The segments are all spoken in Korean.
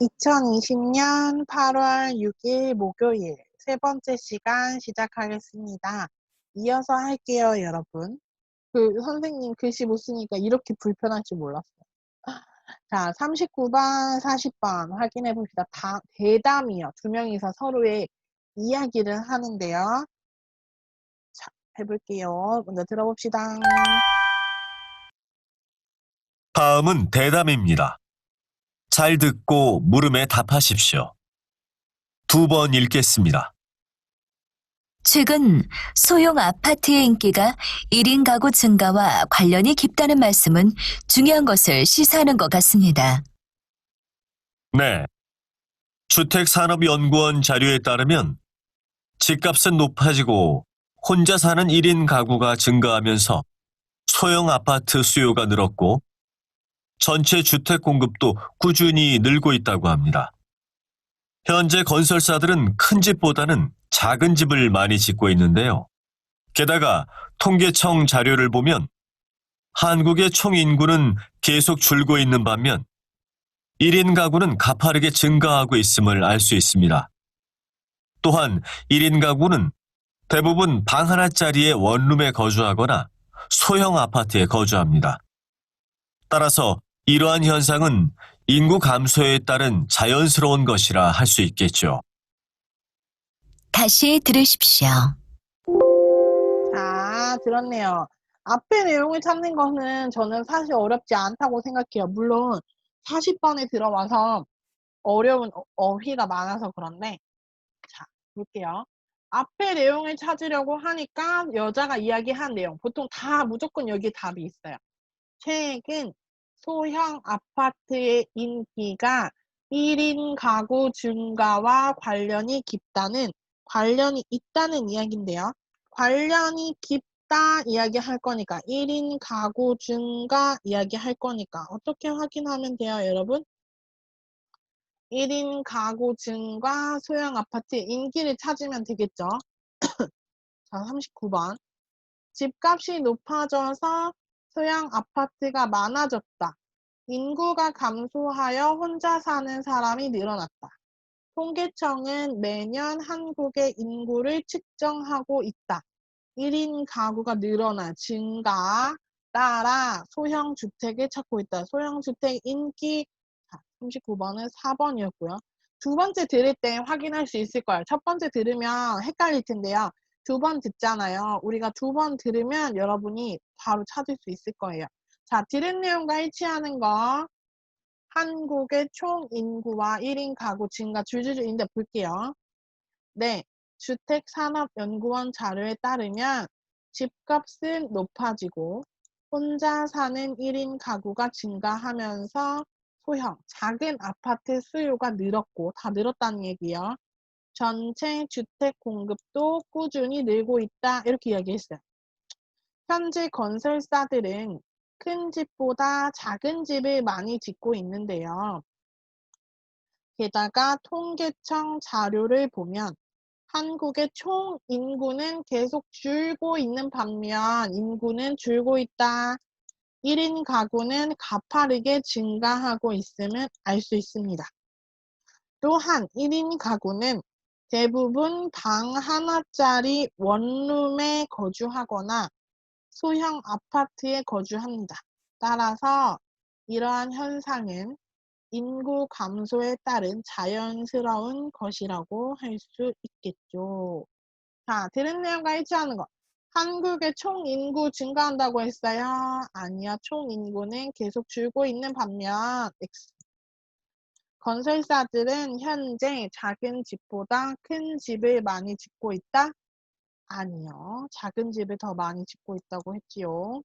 2020년 8월 6일 목요일 세 번째 시간 시작하겠습니다. 이어서 할게요, 여러분. 선생님 글씨 못 쓰니까 이렇게 불편할 줄 몰랐어요. 자, 39번, 40번 확인해 봅시다. 대담이요. 두 명이서 서로의 이야기를 하는데요. 자, 해볼게요. 먼저 들어봅시다. 다음은 대담입니다. 잘 듣고 물음에 답하십시오. 2번 읽겠습니다. 최근 소형 아파트의 인기가 1인 가구 증가와 관련이 깊다는 말씀은 중요한 것을 시사하는 것 같습니다. 네. 주택산업연구원 자료에 따르면 집값은 높아지고 혼자 사는 1인 가구가 증가하면서 소형 아파트 수요가 늘었고 전체 주택 공급도 꾸준히 늘고 있다고 합니다. 현재 건설사들은 큰 집보다는 작은 집을 많이 짓고 있는데요. 게다가 통계청 자료를 보면 한국의 총 인구는 계속 줄고 있는 반면 1인 가구는 가파르게 증가하고 있음을 알 수 있습니다. 또한 1인 가구는 대부분 방 하나짜리의 원룸에 거주하거나 소형 아파트에 거주합니다. 따라서 이러한 현상은 인구 감소에 따른 자연스러운 것이라 할 수 있겠죠. 다시 들으십시오. 자, 들었네요. 앞에 내용을 찾는 거는 저는 사실 어렵지 않다고 생각해요. 물론 40번에 들어와서 어려운 어휘가 많아서 그런데 자, 볼게요. 앞에 내용을 찾으려고 하니까 여자가 이야기한 내용 보통 다 무조건 여기 답이 있어요. 최근 소형 아파트의 인기가 1인 가구 증가와 관련이 있다는 이야기인데요. 관련이 깊다 이야기할 거니까 1인 가구 증가 이야기할 거니까 어떻게 확인하면 돼요, 여러분? 1인 가구 증가 소형 아파트의 인기를 찾으면 되겠죠. 자, 39번. 집값이 높아져서 소형 아파트가 많아졌다. 인구가 감소하여 혼자 사는 사람이 늘어났다. 통계청은 매년 한국의 인구를 측정하고 있다. 1인 가구가 증가 따라 소형 주택을 찾고 있다. 소형 주택 인기 39번은 4번이었고요. 두 번째 들을 때 확인할 수 있을 거예요. 첫 번째 들으면 헷갈릴 텐데요. 두 번 듣잖아요. 우리가 두 번 들으면 여러분이 바로 찾을 수 있을 거예요. 자, 들은 내용과 일치하는 거 한국의 총 인구와 1인 가구 증가 줄줄줄인데 볼게요. 네, 주택산업연구원 자료에 따르면 집값은 높아지고 혼자 사는 1인 가구가 증가하면서 소형, 작은 아파트 수요가 늘었고 다 늘었다는 얘기예요. 전체 주택 공급도 꾸준히 늘고 있다 이렇게 이야기했어요. 현재 건설사들은 큰 집보다 작은 집을 많이 짓고 있는데요. 게다가 통계청 자료를 보면 한국의 총 인구는 계속 줄고 있는 반면 인구는 줄고 있다. 1인 가구는 가파르게 증가하고 있음을 알 수 있습니다. 또한 1인 가구는 대부분 방 하나짜리 원룸에 거주하거나 소형 아파트에 거주합니다. 따라서 이러한 현상은 인구 감소에 따른 자연스러운 것이라고 할 수 있겠죠. 자, 들은 내용과 일치하는 것. 한국의 총 인구 증가한다고 했어요? 아니요. 총 인구는 계속 줄고 있는 반면 X. 건설사들은 현재 작은 집보다 큰 집을 많이 짓고 있다? 아니요. 작은 집을 더 많이 짓고 있다고 했지요.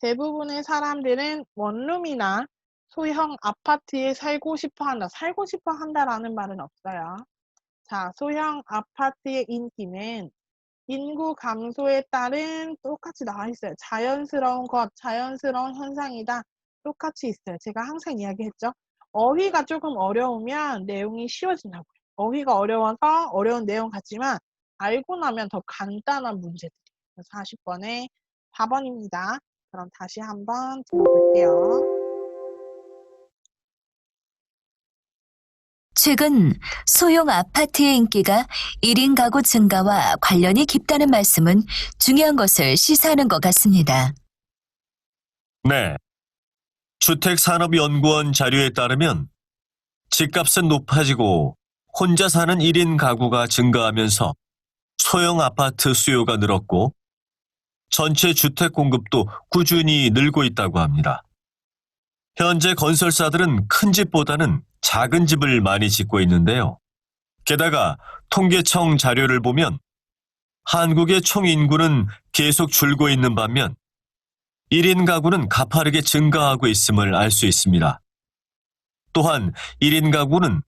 대부분의 사람들은 원룸이나 소형 아파트에 살고 싶어 한다. 살고 싶어 한다라는 말은 없어요. 자, 소형 아파트의 인기는 인구 감소에 따른 똑같이 나와 있어요. 자연스러운 것, 자연스러운 현상이다. 똑같이 있어요. 제가 항상 이야기했죠. 어휘가 조금 어려우면 내용이 쉬워진다고요. 어휘가 어려워서 어려운 내용 같지만 알고 나면 더 간단한 문제들이에요. 40번에 4번입니다. 그럼 다시 한번 들어볼게요. 최근 소형 아파트의 인기가 1인 가구 증가와 관련이 깊다는 말씀은 중요한 것을 시사하는 것 같습니다. 네. 주택산업연구원 자료에 따르면 집값은 높아지고 혼자 사는 1인 가구가 증가하면서 소형 아파트 수요가 늘었고 전체 주택 공급도 꾸준히 늘고 있다고 합니다. 현재 건설사들은 큰 집보다는 작은 집을 많이 짓고 있는데요. 게다가 통계청 자료를 보면 한국의 총 인구는 계속 줄고 있는 반면 1인 가구는 가파르게 증가하고 있음을 알 수 있습니다. 또한 1인 가구는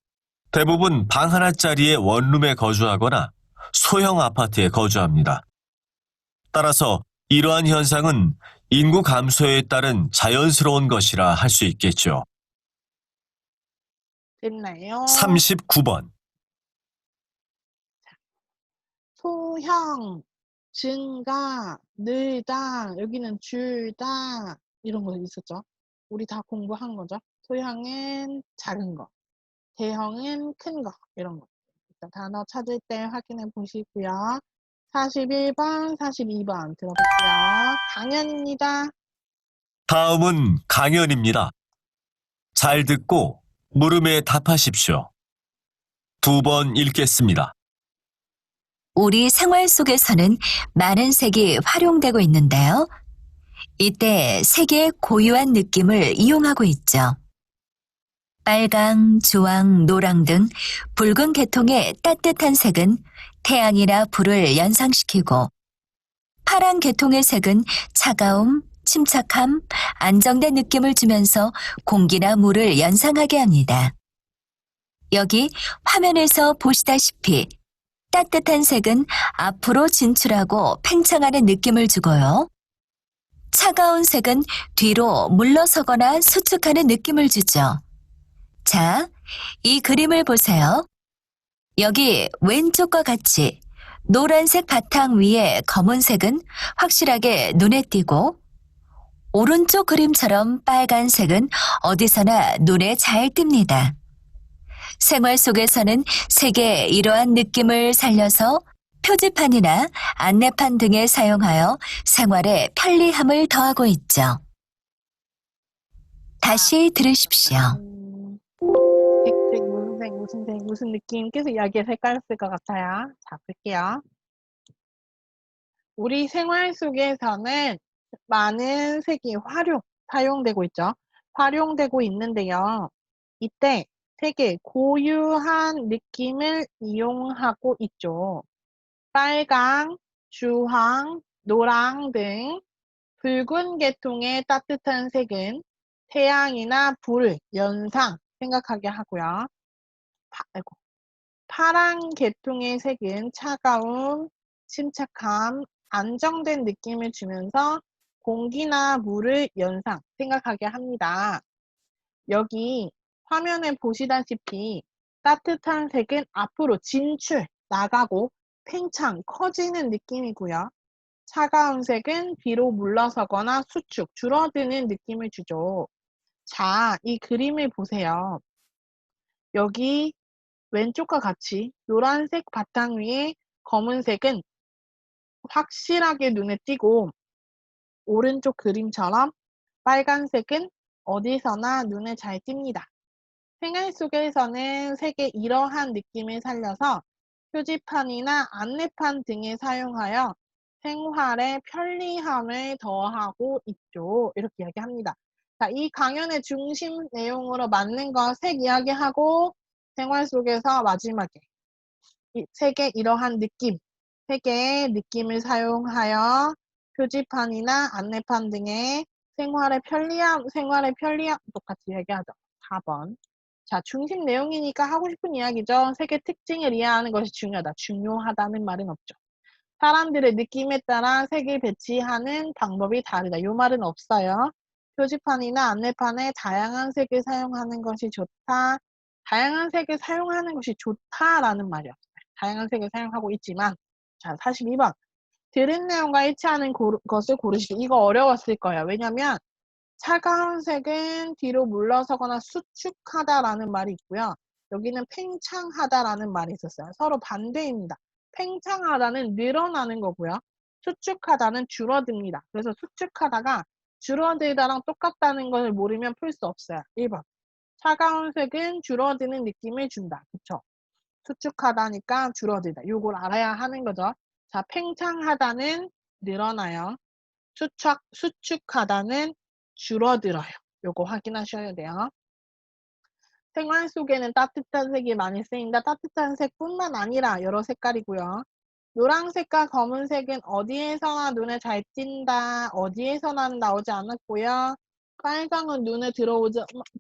대부분 방 하나짜리의 원룸에 거주하거나 소형 아파트에 거주합니다. 따라서 이러한 현상은 인구 감소에 따른 자연스러운 것이라 할 수 있겠죠. 됐나요? 39번. 소형, 증가, 늘다, 여기는 줄다, 이런 거 있었죠. 우리 다 공부한 거죠. 소형은 작은 거, 대형은 큰 거, 이런 거. 일단 단어 찾을 때 확인해 보시고요. 41번, 42번 들어볼게요. 강연입니다. 다음은 강연입니다. 잘 듣고 물음에 답하십시오. 2번 읽겠습니다. 우리 생활 속에서는 많은 색이 활용되고 있는데요. 이때 색의 고유한 느낌을 이용하고 있죠. 빨강, 주황, 노랑 등 붉은 계통의 따뜻한 색은 태양이나 불을 연상시키고 파란 계통의 색은 차가움, 침착함, 안정된 느낌을 주면서 공기나 물을 연상하게 합니다. 여기 화면에서 보시다시피 따뜻한 색은 앞으로 진출하고 팽창하는 느낌을 주고요. 차가운 색은 뒤로 물러서거나 수축하는 느낌을 주죠. 자, 이 그림을 보세요. 여기 왼쪽과 같이 노란색 바탕 위에 검은색은 확실하게 눈에 띄고 오른쪽 그림처럼 빨간색은 어디서나 눈에 잘 띕니다. 생활 속에서는 색의 이러한 느낌을 살려서 표지판이나 안내판 등에 사용하여 생활에 편리함을 더하고 있죠. 다시 들으십시오. 색색, 무슨 색, 무슨 색, 무슨 느낌 계속 이야기에 헷갈렸을 것 같아요. 자, 볼게요. 우리 생활 속에서는 많은 색이 사용되고 있죠. 활용되고 있는데요. 이때 색의 고유한 느낌을 이용하고 있죠. 빨강, 주황, 노랑 등 붉은 계통의 따뜻한 색은 태양이나 불을 연상 생각하게 하고요. 파란 계통의 색은 차가움, 침착함, 안정된 느낌을 주면서 공기나 물을 연상 생각하게 합니다. 여기 화면에 보시다시피 따뜻한 색은 앞으로 진출, 나가고 팽창, 커지는 느낌이고요. 차가운 색은 뒤로 물러서거나 수축, 줄어드는 느낌을 주죠. 자, 이 그림을 보세요. 여기 왼쪽과 같이 노란색 바탕 위에 검은색은 확실하게 눈에 띄고 오른쪽 그림처럼 빨간색은 어디서나 눈에 잘 띕니다. 생활 속에서는 색의 이러한 느낌을 살려서 표지판이나 안내판 등에 사용하여 생활의 편리함을 더하고 있죠. 이렇게 이야기합니다. 자, 이 강연의 중심 내용으로 맞는 거 색 이야기하고 생활 속에서 마지막에 색의 이러한 느낌, 색의 느낌을 사용하여 표지판이나 안내판 등의 생활의 편리함 똑같이 얘기하죠. 4번. 자, 중심 내용이니까 하고 싶은 이야기죠. 색의 특징을 이해하는 것이 중요하다. 중요하다는 말은 없죠. 사람들의 느낌에 따라 색을 배치하는 방법이 다르다. 이 말은 없어요. 표지판이나 안내판에 다양한 색을 사용하는 것이 좋다. 다양한 색을 사용하는 것이 좋다라는 말이 없어요. 다양한 색을 사용하고 있지만 자, 42번. 들은 내용과 일치하는 것을 고르시기. 이거 어려웠을 거예요. 왜냐면 차가운 색은 뒤로 물러서거나 수축하다라는 말이 있고요. 여기는 팽창하다라는 말이 있었어요. 서로 반대입니다. 팽창하다는 늘어나는 거고요. 수축하다는 줄어듭니다. 그래서 수축하다가 줄어들다랑 똑같다는 것을 모르면 풀 수 없어요. 1번. 차가운 색은 줄어드는 느낌을 준다. 그쵸? 수축하다니까 줄어들다. 요걸 알아야 하는 거죠. 자, 팽창하다는 늘어나요. 수축하다는 줄어들어요. 요거 확인하셔야 돼요. 생활 속에는 따뜻한 색이 많이 쓰인다. 따뜻한 색뿐만 아니라 여러 색깔이고요. 노란색과 검은색은 어디에서나 눈에 잘 띈다. 어디에서나 나오지 않았고요. 빨강은 눈에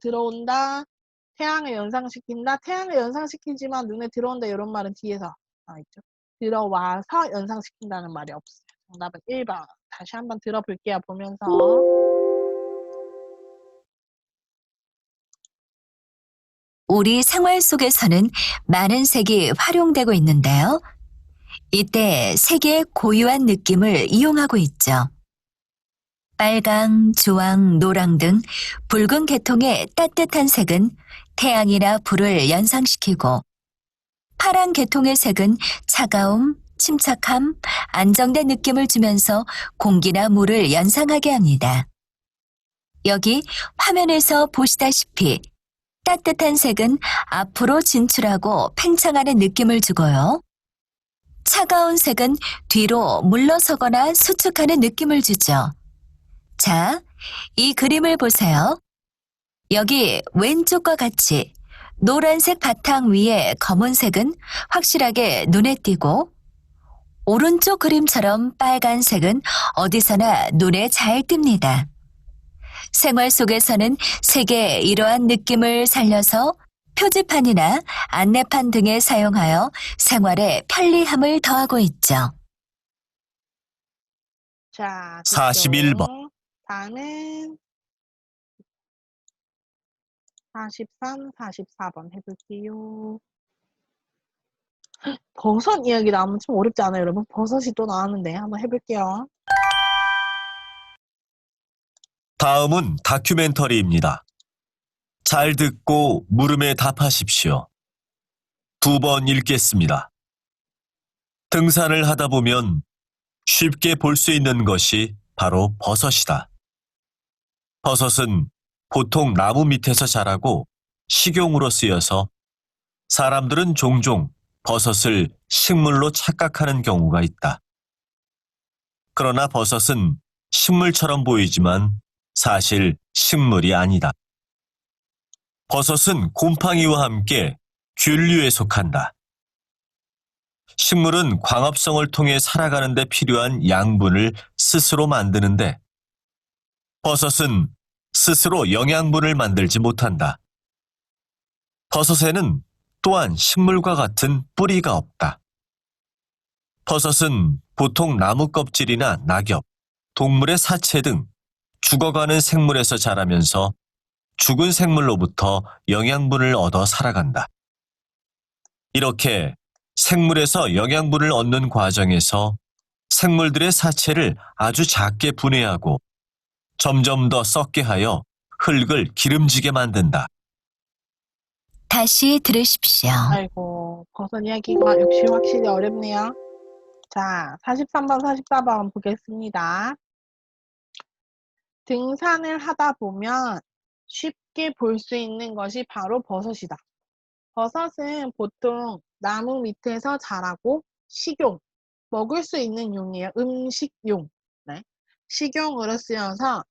들어온다. 태양을 연상시킨다. 태양을 연상시키지만 눈에 들어온다. 이런 말은 뒤에서 나와있죠. 들어와서 연상시킨다는 말이 없어요. 정답은 1번. 다시 한번 들어볼게요. 보면서. 우리 생활 속에서는 많은 색이 활용되고 있는데요. 이때 색의 고유한 느낌을 이용하고 있죠. 빨강, 주황, 노랑 등 붉은 계통의 따뜻한 색은 태양이나 불을 연상시키고, 파란 계통의 색은 차가움, 침착함, 안정된 느낌을 주면서 공기나 물을 연상하게 합니다. 여기 화면에서 보시다시피 따뜻한 색은 앞으로 진출하고 팽창하는 느낌을 주고요. 차가운 색은 뒤로 물러서거나 수축하는 느낌을 주죠. 자, 이 그림을 보세요. 여기 왼쪽과 같이 노란색 바탕 위에 검은색은 확실하게 눈에 띄고, 오른쪽 그림처럼 빨간색은 어디서나 눈에 잘 띕니다. 생활 속에서는 색의 이러한 느낌을 살려서 표지판이나 안내판 등에 사용하여 생활에 편리함을 더하고 있죠. 자, 41번. 다음은 43, 44번 해볼게요. 버섯 이야기 나오면 좀 어렵지 않아요, 여러분? 버섯이 또 나왔는데 한번 해볼게요. 다음은 다큐멘터리입니다. 잘 듣고 물음에 답하십시오. 2번 읽겠습니다. 등산을 하다 보면 쉽게 볼 수 있는 것이 바로 버섯이다. 버섯은 보통 나무 밑에서 자라고 식용으로 쓰여서 사람들은 종종 버섯을 식물로 착각하는 경우가 있다. 그러나 버섯은 식물처럼 보이지만 사실 식물이 아니다. 버섯은 곰팡이와 함께 균류에 속한다. 식물은 광합성을 통해 살아가는 데 필요한 양분을 스스로 만드는데 버섯은 스스로 영양분을 만들지 못한다. 버섯에는 또한 식물과 같은 뿌리가 없다. 버섯은 보통 나무 껍질이나 낙엽, 동물의 사체 등 죽어가는 생물에서 자라면서 죽은 생물로부터 영양분을 얻어 살아간다. 이렇게 생물에서 영양분을 얻는 과정에서 생물들의 사체를 아주 작게 분해하고 점점 더 썩게 하여 흙을 기름지게 만든다. 다시 들으십시오. 아이고, 버섯 이야기가 역시 확실히 어렵네요. 자, 43번, 44번 보겠습니다. 등산을 하다 보면 쉽게 볼 수 있는 것이 바로 버섯이다. 버섯은 보통 나무 밑에서 자라고 식용, 먹을 수 있는 용이에요. 음식용. 네. 식용으로 쓰여서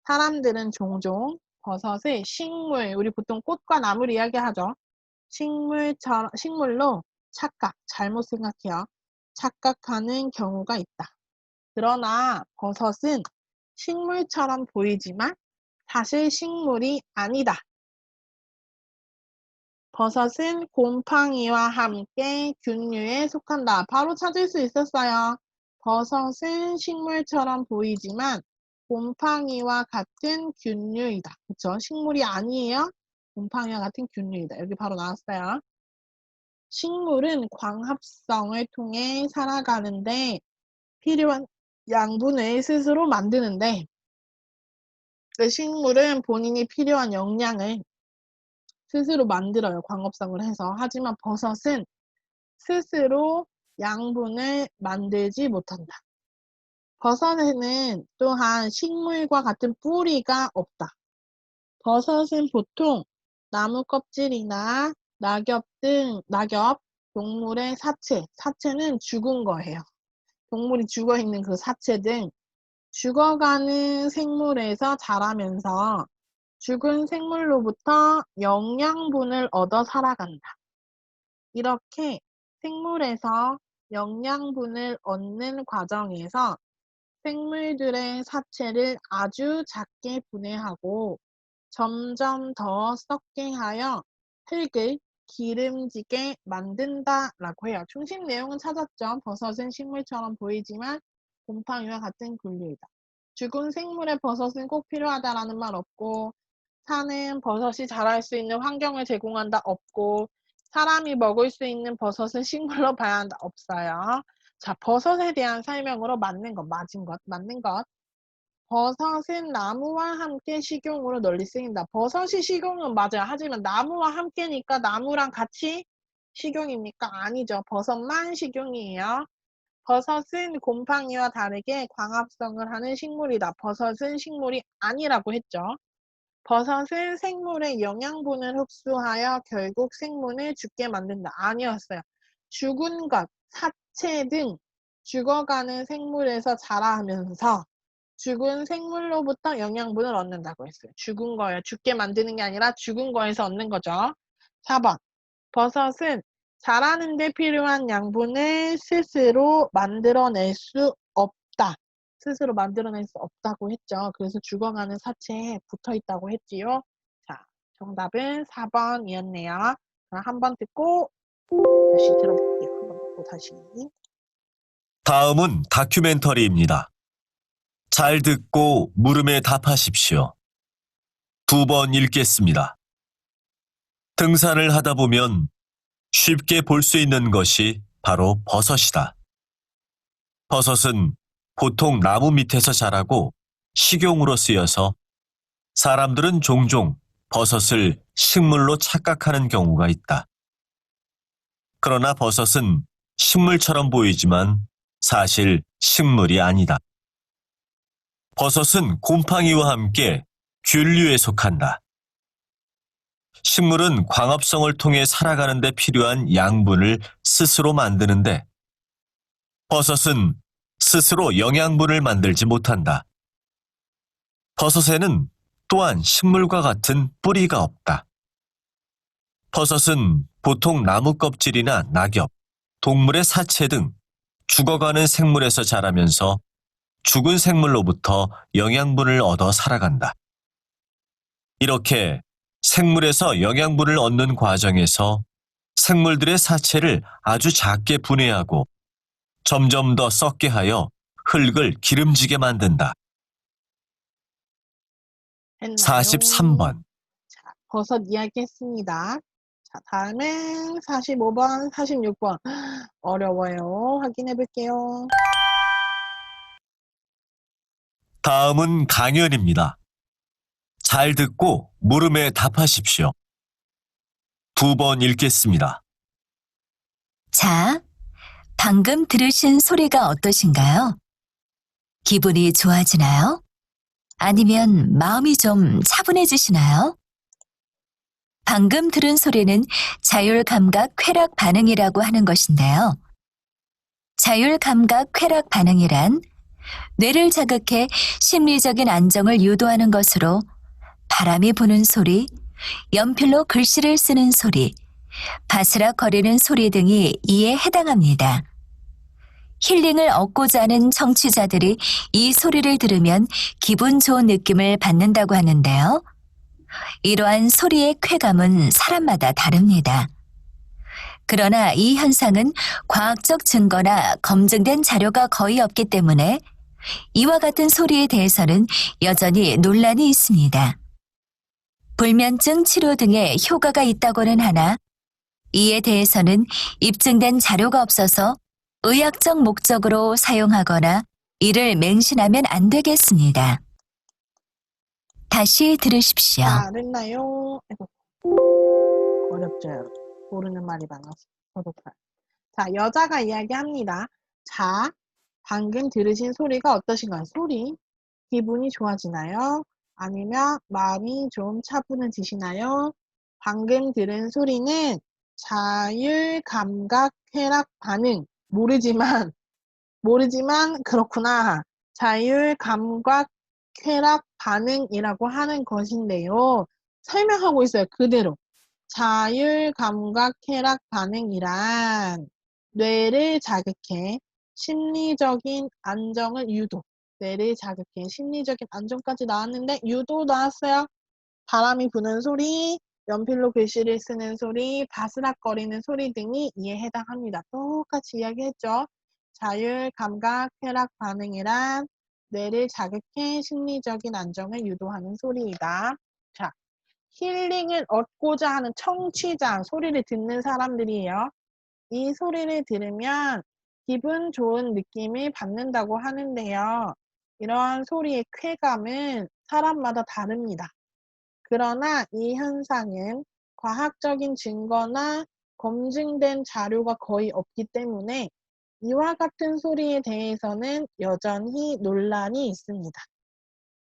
사람들은 종종 버섯을 식물, 우리 보통 꽃과 나무를 이야기하죠. 식물로 잘못 생각해요. 착각하는 경우가 있다. 그러나 버섯은 식물처럼 보이지만 사실 식물이 아니다. 버섯은 곰팡이와 함께 균류에 속한다. 바로 찾을 수 있었어요. 버섯은 식물처럼 보이지만 곰팡이와 같은 균류이다. 그쵸? 식물이 아니에요. 곰팡이와 같은 균류이다. 여기 바로 나왔어요. 식물은 광합성을 통해 살아가는데 필요한 양분을 스스로 만드는데 그 식물은 본인이 필요한 영양을 스스로 만들어요. 광합성을 해서. 하지만 버섯은 스스로 양분을 만들지 못한다. 버섯에는 또한 식물과 같은 뿌리가 없다. 버섯은 보통 나무 껍질이나 낙엽, 동물의 사체는 죽은 거예요. 동물이 죽어있는 그 사체 등 죽어가는 생물에서 자라면서 죽은 생물로부터 영양분을 얻어 살아간다. 이렇게 생물에서 영양분을 얻는 과정에서 생물들의 사체를 아주 작게 분해하고 점점 더 썩게 하여 흙을 기름지게 만든다라고 해요. 중심 내용은 찾았죠. 버섯은 식물처럼 보이지만 곰팡이와 같은 군류이다. 죽은 생물의 버섯은 꼭 필요하다라는 말 없고, 산은 버섯이 자랄 수 있는 환경을 제공한다 없고, 사람이 먹을 수 있는 버섯은 식물로 봐야 한다 없어요. 자, 버섯에 대한 설명으로 맞는 것. 버섯은 나무와 함께 식용으로 널리 쓰인다. 버섯이 식용은 맞아요. 하지만 나무와 함께니까 나무랑 같이 식용입니까? 아니죠. 버섯만 식용이에요. 버섯은 곰팡이와 다르게 광합성을 하는 식물이다. 버섯은 식물이 아니라고 했죠. 버섯은 생물의 영양분을 흡수하여 결국 생물을 죽게 만든다. 아니었어요. 죽은 것, 사체 등 죽어가는 생물에서 자라면서 죽은 생물로부터 영양분을 얻는다고 했어요. 죽은 거예요. 죽게 만드는 게 아니라 죽은 거에서 얻는 거죠. 4번. 버섯은 자라는 데 필요한 양분을 스스로 만들어낼 수 없다. 스스로 만들어낼 수 없다고 했죠. 그래서 죽어가는 사체에 붙어 있다고 했지요. 자, 정답은 4번이었네요. 한 번 듣고 다시 들어볼게요. 한 번 듣고 다시. 다음은 다큐멘터리입니다. 잘 듣고 물음에 답하십시오. 2번 읽겠습니다. 등산을 하다 보면 쉽게 볼 수 있는 것이 바로 버섯이다. 버섯은 보통 나무 밑에서 자라고 식용으로 쓰여서 사람들은 종종 버섯을 식물로 착각하는 경우가 있다. 그러나 버섯은 식물처럼 보이지만 사실 식물이 아니다. 버섯은 곰팡이와 함께 균류에 속한다. 식물은 광합성을 통해 살아가는 데 필요한 양분을 스스로 만드는데 버섯은 스스로 영양분을 만들지 못한다. 버섯에는 또한 식물과 같은 뿌리가 없다. 버섯은 보통 나무 껍질이나 낙엽, 동물의 사체 등 죽어가는 생물에서 자라면서 죽은 생물로부터 영양분을 얻어 살아간다. 이렇게 생물에서 영양분을 얻는 과정에서 생물들의 사체를 아주 작게 분해하고 점점 더 썩게 하여 흙을 기름지게 만든다. 했나요? 43번. 자, 버섯 이야기했습니다. 자, 다음은 45번, 46번. 어려워요. 확인해 볼게요. 다음은 강연입니다. 잘 듣고 물음에 답하십시오. 2번 읽겠습니다. 자, 방금 들으신 소리가 어떠신가요? 기분이 좋아지나요? 아니면 마음이 좀 차분해지시나요? 방금 들은 소리는 자율감각 쾌락 반응이라고 하는 것인데요. 자율감각 쾌락 반응이란 뇌를 자극해 심리적인 안정을 유도하는 것으로 바람이 부는 소리, 연필로 글씨를 쓰는 소리, 바스락거리는 소리 등이 이에 해당합니다. 힐링을 얻고자 하는 청취자들이 이 소리를 들으면 기분 좋은 느낌을 받는다고 하는데요. 이러한 소리의 쾌감은 사람마다 다릅니다. 그러나 이 현상은 과학적 증거나 검증된 자료가 거의 없기 때문에 이와 같은 소리에 대해서는 여전히 논란이 있습니다. 불면증 치료 등의 효과가 있다고는 하나 이에 대해서는 입증된 자료가 없어서 의학적 목적으로 사용하거나 이를 맹신하면 안 되겠습니다. 다시 들으십시오. 자, 됐나요? 어렵죠. 모르는 말이 많아서. 저도 그래요. 자, 여자가 이야기합니다. 자, 방금 들으신 소리가 어떠신가요? 소리. 기분이 좋아지나요? 아니면 마음이 좀 차분해지시나요? 방금 들은 소리는 자율감각 쾌락 반응. 모르지만 그렇구나. 자율감각 쾌락 반응이라고 하는 것인데요. 설명하고 있어요. 그대로. 자율감각 쾌락 반응이란 뇌를 자극해 심리적인 안정을 유도. 뇌를 자극해 심리적인 안정까지 나왔는데 유도 나왔어요. 바람이 부는 소리, 연필로 글씨를 쓰는 소리, 바스락거리는 소리 등이 이에 해당합니다. 똑같이 이야기했죠. 자율감각 쾌락 반응이란 뇌를 자극해 심리적인 안정을 유도하는 소리이다. 자, 힐링을 얻고자 하는 청취자, 소리를 듣는 사람들이에요. 이 소리를 들으면 기분 좋은 느낌을 받는다고 하는데요. 이러한 소리의 쾌감은 사람마다 다릅니다. 그러나 이 현상은 과학적인 증거나 검증된 자료가 거의 없기 때문에 이와 같은 소리에 대해서는 여전히 논란이 있습니다.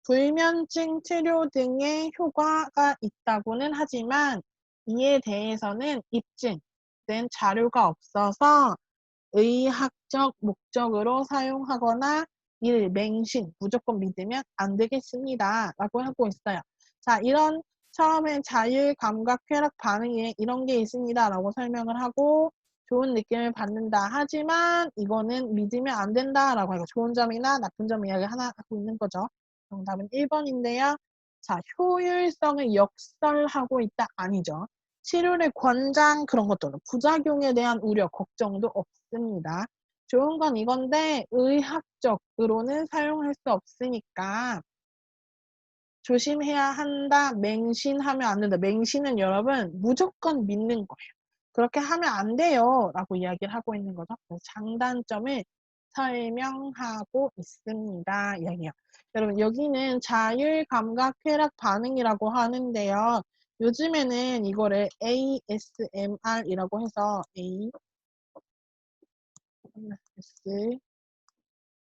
불면증 치료 등의 효과가 있다고는 하지만 이에 대해서는 입증된 자료가 없어서 의학적 목적으로 사용하거나 이를 맹신, 무조건 믿으면 안 되겠습니다. 라고 하고 있어요. 자, 이런 처음엔 자율감각 쾌락 반응에 이런 게 있습니다. 라고 설명을 하고 좋은 느낌을 받는다. 하지만 이거는 믿으면 안 된다. 라고 하고 좋은 점이나 나쁜 점 이야기 하나 하고 있는 거죠. 정답은 1번인데요. 자, 효율성을 역설하고 있다. 아니죠. 치료를 권장 그런 것도 부작용에 대한 우려, 걱정도 없습니다. 좋은 건 이건데 의학적으로는 사용할 수 없으니까 조심해야 한다. 맹신하면 안 된다. 맹신은 여러분 무조건 믿는 거예요. 그렇게 하면 안 돼요. 라고 이야기를 하고 있는 거죠. 그래서 장단점을 설명하고 있습니다. 이야기요. 여러분 여기는 자율감각 쾌락 반응이라고 하는데요. 요즘에는 이거를 ASMR이라고 해서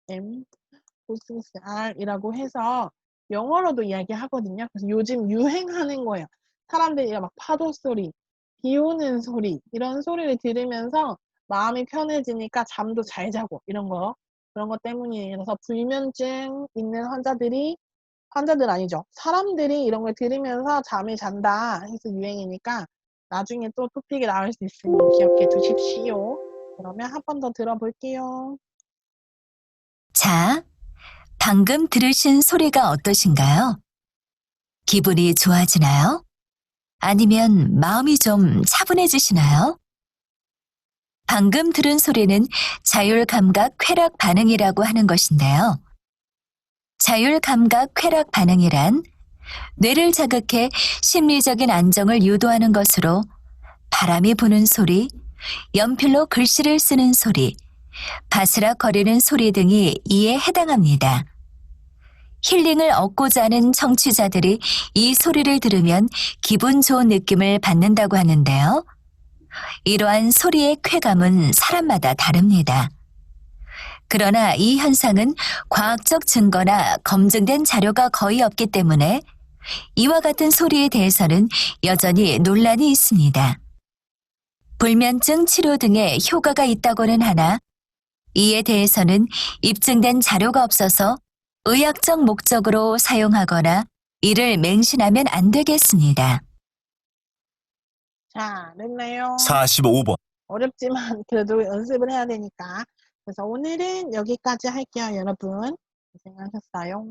ASMR이라고 해서 영어로도 이야기하거든요. 그래서 요즘 유행하는 거예요. 사람들이 막 파도 소리, 비 오는 소리 이런 소리를 들으면서 마음이 편해지니까 잠도 잘 자고 이런 거 그런 것 때문이에요. 그래서 불면증 있는 환자들 아니죠. 사람들이 이런 걸 들으면서 잠을 잔다 해서 유행이니까 나중에 또 토픽이 나올 수 있으니 기억해 두십시오. 그러면 한 번 더 들어볼게요. 자, 방금 들으신 소리가 어떠신가요? 기분이 좋아지나요? 아니면 마음이 좀 차분해지시나요? 방금 들은 소리는 자율감각 쾌락 반응이라고 하는 것인데요. 자율감각 쾌락 반응이란 뇌를 자극해 심리적인 안정을 유도하는 것으로 바람이 부는 소리, 연필로 글씨를 쓰는 소리, 바스락거리는 소리 등이 이에 해당합니다. 힐링을 얻고자 하는 청취자들이 이 소리를 들으면 기분 좋은 느낌을 받는다고 하는데요. 이러한 소리의 쾌감은 사람마다 다릅니다. 그러나 이 현상은 과학적 증거나 검증된 자료가 거의 없기 때문에 이와 같은 소리에 대해서는 여전히 논란이 있습니다. 불면증 치료 등의 효과가 있다고는 하나 이에 대해서는 입증된 자료가 없어서 의학적 목적으로 사용하거나 이를 맹신하면 안 되겠습니다. 자, 됐나요? 45번. 어렵지만 그래도 연습을 해야 되니까. 그래서 오늘은 여기까지 할게요, 여러분. 고생하셨어요.